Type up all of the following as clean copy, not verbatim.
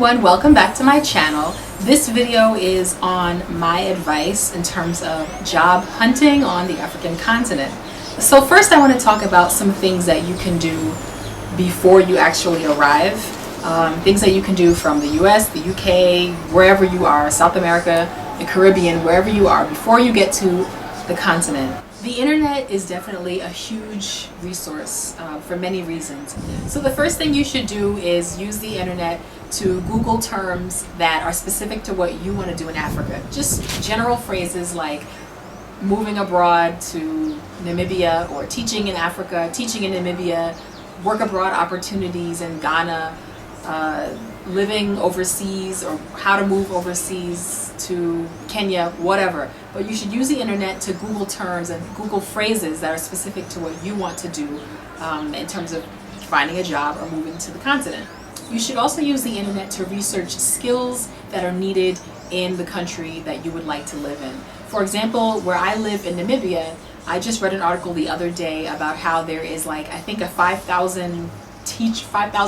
everyone, welcome back to my channel. This video is on my advice in terms of job hunting on the African continent. So first I want to talk about some things that you can do before you actually arrive. Things that you can do from the US, the UK, wherever you are, South America, the Caribbean, wherever you are, before you get to the continent. The internet is definitely a huge resource for many reasons. So the first thing you should do is use the internet to Google terms that are specific to what you want to do in Africa. Just general phrases like moving abroad to Namibia, or teaching in Africa, teaching in Namibia, work abroad opportunities in Ghana, living overseas, or how to move overseas to Kenya, whatever. But you should use the internet to Google terms and Google phrases that are specific to what you want to do in terms of finding a job or moving to the continent. You should also use the internet to research skills that are needed in the country that you would like to live in. For example, where I live in Namibia, I just read an article the other day about how there is I think a 5,000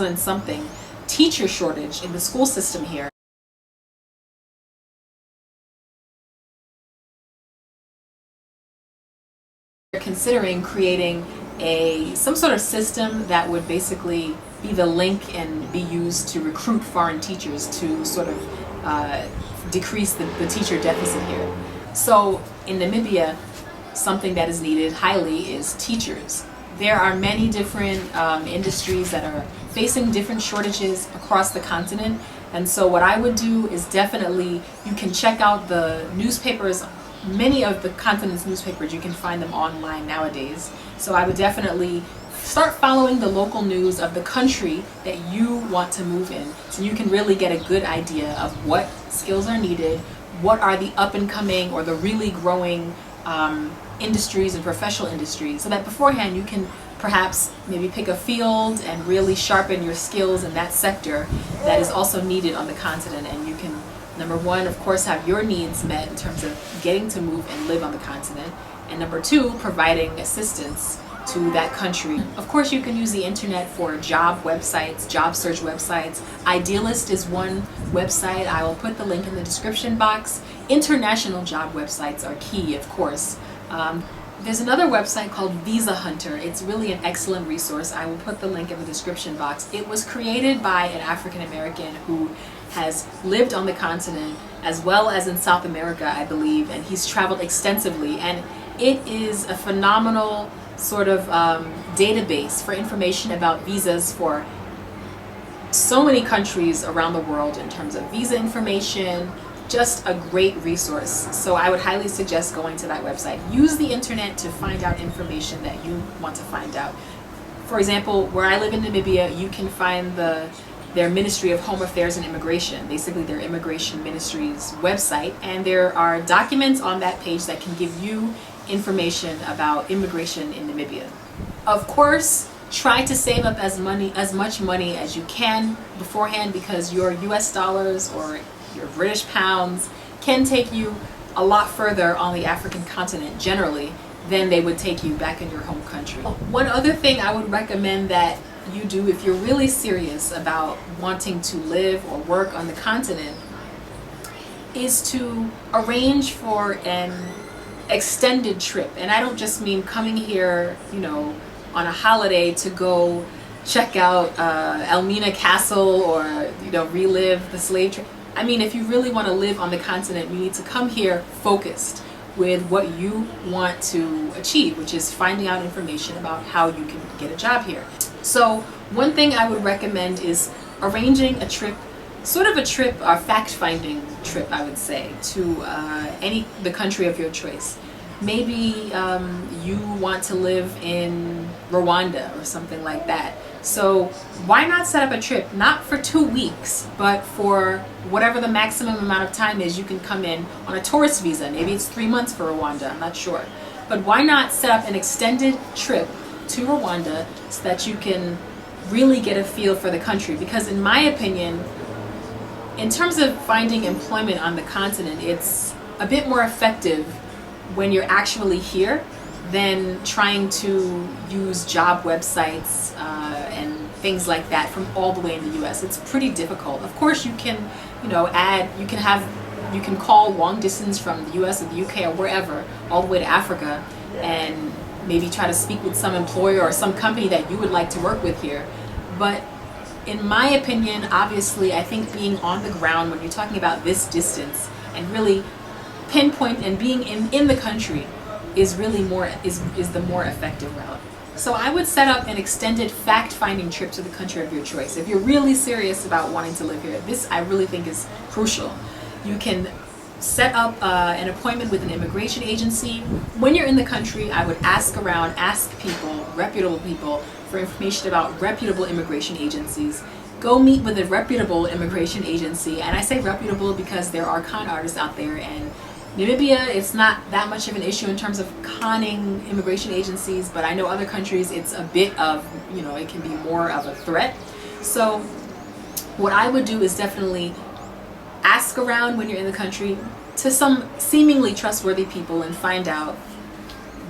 and something teacher shortage in the school system here. They're considering creating some sort of system that would basically be the link and be used to recruit foreign teachers to sort of decrease the teacher deficit here. So in Namibia, something that is needed highly is teachers. There are many different industries that are facing different shortages across the continent, and so what I would do is definitely, you can check out the newspapers. Many of the continent's newspapers, you can find them online nowadays. So I would definitely start following the local news of the country that you want to move in, so you can really get a good idea of what skills are needed, what are the up and coming or the really growing industries and professional industries, so that beforehand you can perhaps maybe pick a field and really sharpen your skills in that sector that is also needed on the continent, and you can, number one, of course, have your needs met in terms of getting to move and live on the continent, and number two, providing assistance to that country. Of course, you can use the internet for job websites, job search websites. Idealist is one website. I will put the link in the description box. International job websites are key, of course. There's another website called Visa Hunter. It's really an excellent resource. I will put the link in the description box. It was created by an African American who has lived on the continent as well as in South America, I believe, and he's traveled extensively, and it is a phenomenal sort of database for information about visas for so many countries around the world in terms of visa information. Just a great resource. So I would highly suggest going to that website. Use the internet to find out information that you want to find out. For example, where I live in Namibia, you can find their Ministry of Home Affairs and Immigration, basically their immigration ministry's website, and there are documents on that page that can give you information about immigration in Namibia. Of course, try to save up as much money as you can beforehand, because your US dollars or your British pounds can take you a lot further on the African continent generally than they would take you back in your home country. One other thing I would recommend that you do if you're really serious about wanting to live or work on the continent is to arrange for an extended trip. And I don't just mean coming here, on a holiday to go check out Elmina Castle or, relive the slave trade. I mean, if you really want to live on the continent, you need to come here focused with what you want to achieve, which is finding out information about how you can get a job here. So one thing I would recommend is arranging a trip, a fact-finding trip, I would say, to the country of your choice. Maybe you want to live in Rwanda or something like that. So why not set up a trip, not for 2 weeks, but for whatever the maximum amount of time is you can come in on a tourist visa. Maybe it's 3 months for Rwanda, I'm not sure. But why not set up an extended trip to Rwanda so that you can really get a feel for the country? Because in my opinion, in terms of finding employment on the continent, it's a bit more effective when you're actually here than trying to use job websites and things like that from all the way in the US. It's pretty difficult. Of course you can, you can call long distance from the US or the UK or wherever all the way to Africa and maybe try to speak with some employer or some company that you would like to work with here. But in my opinion, obviously, I think being on the ground when you're talking about this distance and really pinpoint and being in the country is really is the more effective route. So I would set up an extended fact-finding trip to the country of your choice. If you're really serious about wanting to live here, this I really think is crucial. You can set up an appointment with an immigration agency. When you're in the country, I would ask around, ask people, reputable people, for information about reputable immigration agencies. Go meet with a reputable immigration agency, and I say reputable because there are con artists out there, and Namibia, it's not that much of an issue in terms of conning immigration agencies, but I know other countries it's a bit of, it can be more of a threat. So what I would do is definitely ask around when you're in the country to some seemingly trustworthy people and find out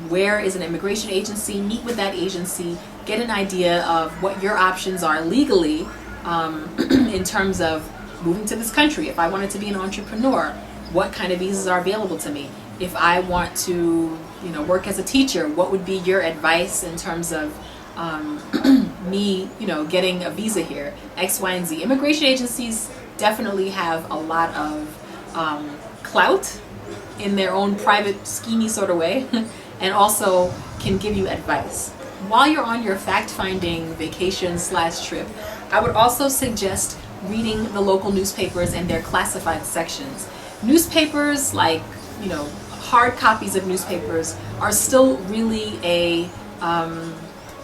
where is an immigration agency, meet with that agency, get an idea of what your options are legally in terms of moving to this country. If I wanted to be an entrepreneur, what kind of visas are available to me? If I want to, work as a teacher, what would be your advice in terms of me, getting a visa here? X, Y, and Z. Immigration agencies definitely have a lot of clout in their own private, schemey sort of way, and also can give you advice. While you're on your fact-finding vacation / trip, I would also suggest reading the local newspapers and their classified sections. Newspapers, like, hard copies of newspapers are still really a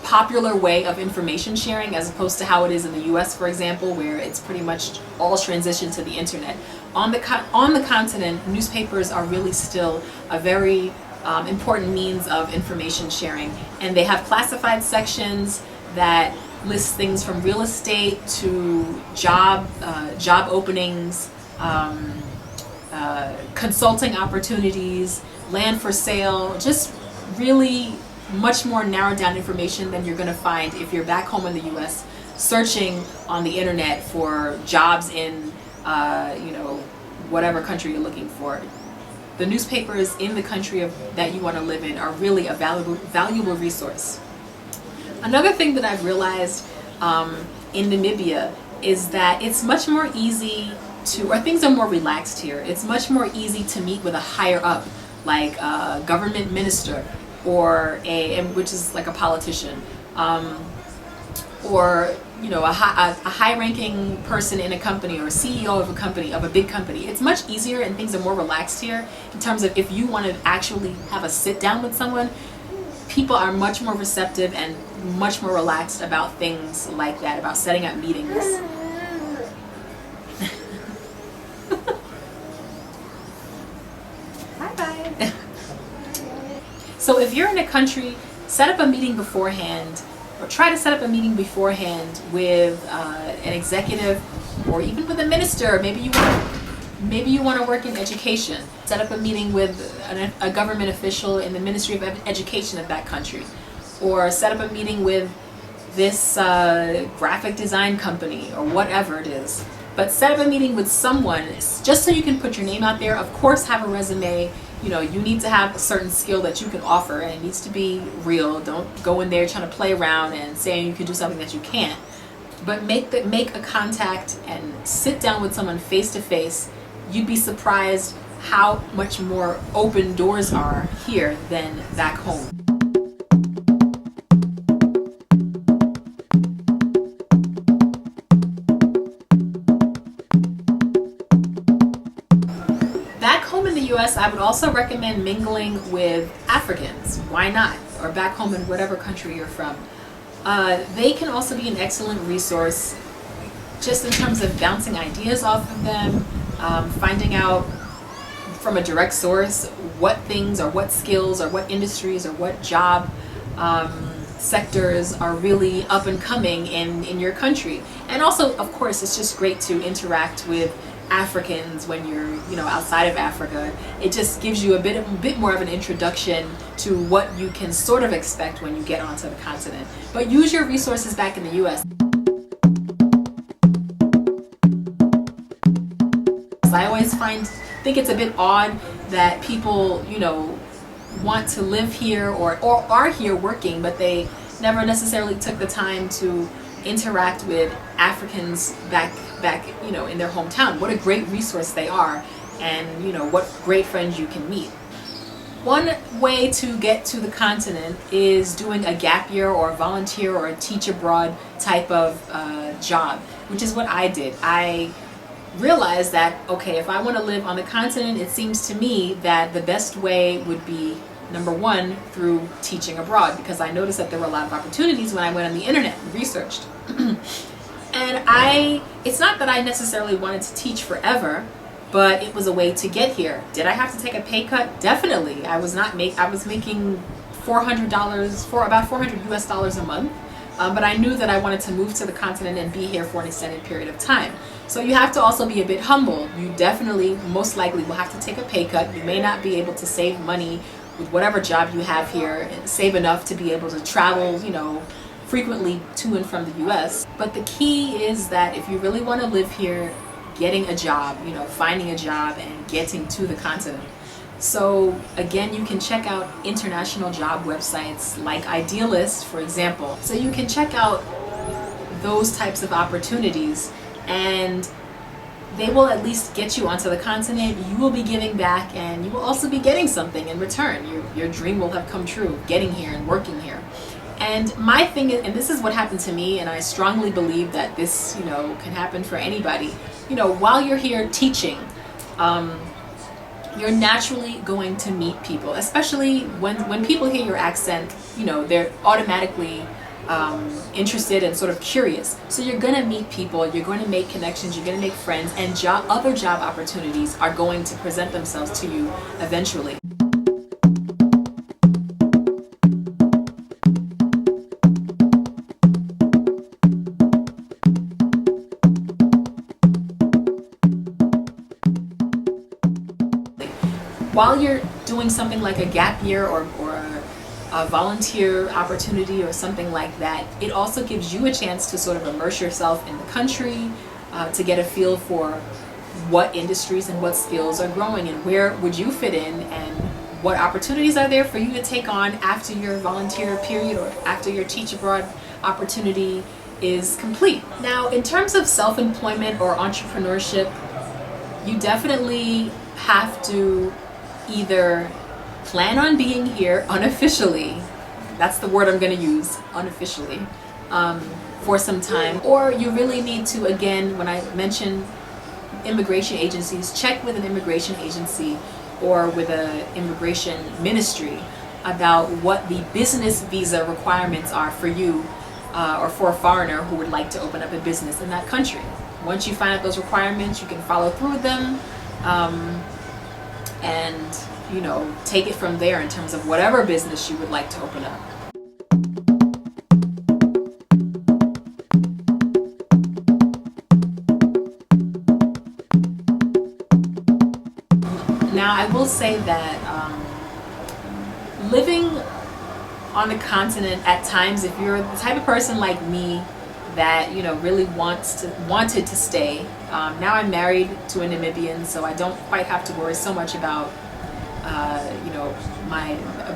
popular way of information sharing as opposed to how it is in the US, for example, where it's pretty much all transitioned to the internet. On the continent, newspapers are really still a very important means of information sharing, and they have classified sections that list things from real estate to job openings, consulting opportunities, land for sale, just really much more narrowed down information than you're going to find if you're back home in the US searching on the internet for jobs in whatever country you're looking for. The newspapers in the country that you want to live in are really a valuable resource. Another thing that I've realized in Namibia is that it's much more easy or things are more relaxed here. It's much more easy to meet with a higher up, like a government minister, or which is like a politician, or a high-ranking person in a company, or CEO of a company, of a big company. It's much easier and things are more relaxed here in terms of if you want to actually have a sit down with someone, people are much more receptive and much more relaxed about things like that, about setting up meetings. Bye-bye. So if you're in a country, set up a meeting beforehand, or try to set up a meeting beforehand with an executive, or even with a minister. Maybe you want to work in education. Set up a meeting with a government official in the Ministry of Education of that country, or set up a meeting with this graphic design company or whatever it is. But set up a meeting with someone just so you can put your name out there. Of course, have a resume. You need to have a certain skill that you can offer, and it needs to be real. Don't go in there trying to play around and saying you can do something that you can't. But make a contact and sit down with someone face to face. You'd be surprised how much more open doors are here than back home. Back home in the US, I would also recommend mingling with Africans. Why not? Or back home in whatever country you're from. They can also be an excellent resource just in terms of bouncing ideas off of them, finding out from a direct source what things or what skills or what industries or what job sectors are really up and coming in your country. And also, of course, it's just great to interact with Africans when you're outside of Africa. It just gives you a bit more of an introduction to what you can sort of expect when you get onto the continent. But use your resources back in the US. I always think it's a bit odd that people, want to live here or are here working, but they never necessarily took the time to interact with Africans back in their hometown. What a great resource they are, and what great friends you can meet. One way to get to the continent is doing a gap year or a volunteer or a teach abroad type of job, which is what I did. I realized that, okay, if I want to live on the continent, it seems to me that the best way would be, number one, through teaching abroad, because I noticed that there were a lot of opportunities when I went on the internet and researched. And it's not that I necessarily wanted to teach forever, but it was a way to get here. Did I have to take a pay cut? Definitely. I was making $400 about $400 US a month. But I knew that I wanted to move to the continent and be here for an extended period of time. So you have to also be a bit humble. You definitely, most likely, will have to take a pay cut. You may not be able to save money with whatever job you have here, and save enough to be able to travel, frequently to and from the US. But the key is that if you really want to live here, getting a job, finding a job and getting to the continent. So again, you can check out international job websites like Idealist, for example. So you can check out those types of opportunities, and they will at least get you onto the continent. You will be giving back, and you will also be getting something in return. Your dream will have come true, getting here and working here. And my thing is, and this is what happened to me, and I strongly believe that this, can happen for anybody. While you're here teaching, you're naturally going to meet people, especially when people hear your accent, they're automatically interested and sort of curious. So you're going to meet people, you're going to make connections, you're going to make friends, and other job opportunities are going to present themselves to you eventually. While you're doing something like a gap year or a volunteer opportunity or something like that, it also gives you a chance to sort of immerse yourself in the country, to get a feel for what industries and what skills are growing and where would you fit in, and what opportunities are there for you to take on after your volunteer period or after your teach abroad opportunity is complete. Now, in terms of self-employment or entrepreneurship, you definitely have to either plan on being here unofficially, that's the word I'm going to use, unofficially, for some time, or you really need to, again, when I mention immigration agencies, check with an immigration agency or with an immigration ministry about what the business visa requirements are for you or for a foreigner who would like to open up a business in that country. Once you find out those requirements, you can follow through with them, and take it from there in terms of whatever business you would like to open up. Now, I will say that living on the continent at times, if you're the type of person like me that really wanted to stay. Now I'm married to a Namibian, so I don't quite have to worry so much about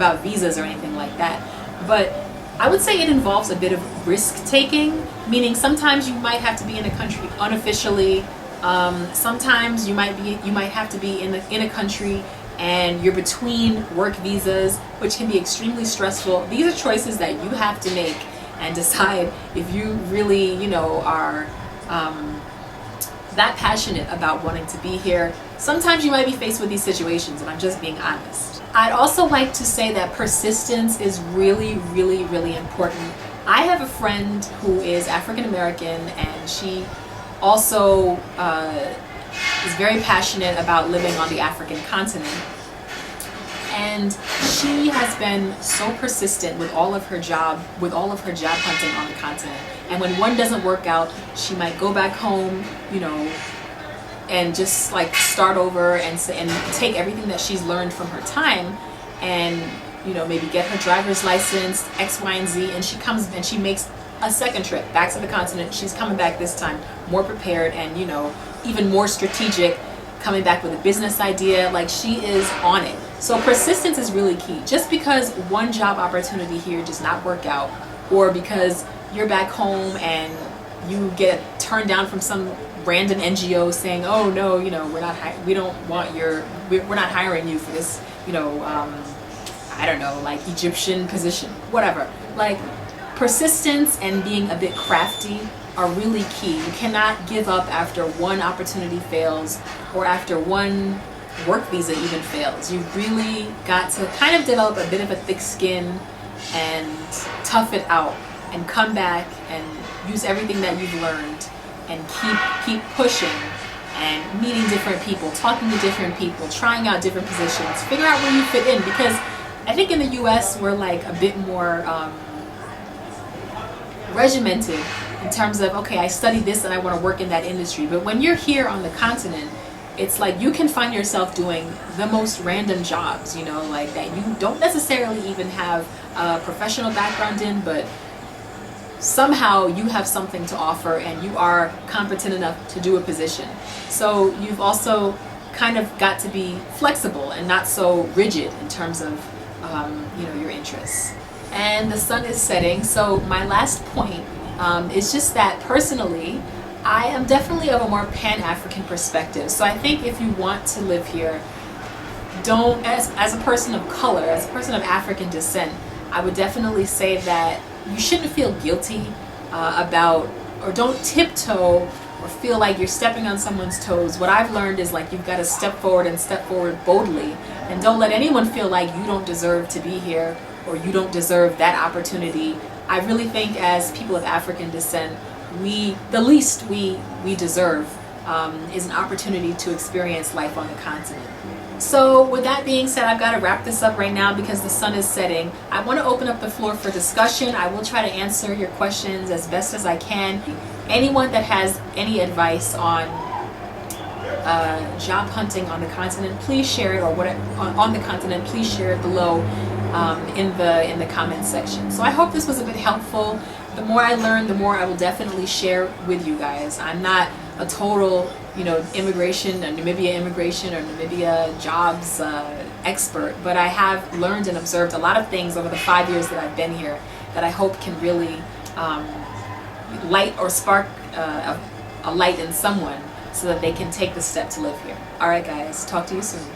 about visas or anything like that. But I would say it involves a bit of risk taking, meaning sometimes you might have to be in a country unofficially. Sometimes you might have to be in a country and you're between work visas, which can be extremely stressful. These are choices that you have to make and decide if you really, are that passionate about wanting to be here. Sometimes you might be faced with these situations, and I'm just being honest. I'd also like to say that persistence is really, really, really important. I have a friend who is African American, and she also is very passionate about living on the African continent. And she has been so persistent with all of her job hunting on the continent. And when one doesn't work out, she might go back home, and just like start over and take everything that she's learned from her time, and maybe get her driver's license, X, Y, and Z, and she comes and she makes a second trip back to the continent. She's coming back this time more prepared and even more strategic, coming back with a business idea. Like, she is on it. So persistence is really key. Just because one job opportunity here does not work out, or because you're back home and you get turned down from some random NGO saying, oh no, you know, we're not hiring you for this, you know, I don't know, like Egyptian position, whatever. Like, persistence and being a bit crafty are really key. You cannot give up after one opportunity fails, or after one work visa even fails. You've really got to kind of develop a bit of a thick skin and tough it out and come back and use everything that you've learned and keep pushing and meeting different people, talking to different people, trying out different positions, figure out where you fit in. Because I think in the US we're like a bit more regimented in terms of, okay, I studied this and I want to work in that industry. But when you're here on the continent, it's like you can find yourself doing the most random jobs, you know, like that you don't necessarily even have a professional background in, but somehow you have something to offer and you are competent enough to do a position. So you've also kind of got to be flexible and not so rigid in terms of you know, your interests. And the sun is setting, so my last point is just that personally I am definitely of a more Pan-African perspective. So I think if you want to live here, don't, as a person of color, as a person of African descent, I would definitely say that you shouldn't feel guilty about, or don't tiptoe or feel like you're stepping on someone's toes. What I've learned is, like, you've got to step forward and step forward boldly, and don't let anyone feel like you don't deserve to be here or you don't deserve that opportunity. I really think as people of African descent, the least we deserve is an opportunity to experience life on the continent. So with that being said, I've got to wrap this up right now because the sun is setting. I want to open up the floor for discussion. I will try to answer your questions as best as I can. Anyone that has any advice on job hunting on the continent, please share it, or what on the continent, please share it below in the comment section. So I hope this was a bit helpful. The more I learn, the more I will definitely share with you guys. I'm not a total, you know, Namibia immigration or Namibia jobs expert, but I have learned and observed a lot of things over the 5 years that I've been here that I hope can really light or spark a light in someone so that they can take the step to live here. All right, guys, talk to you soon.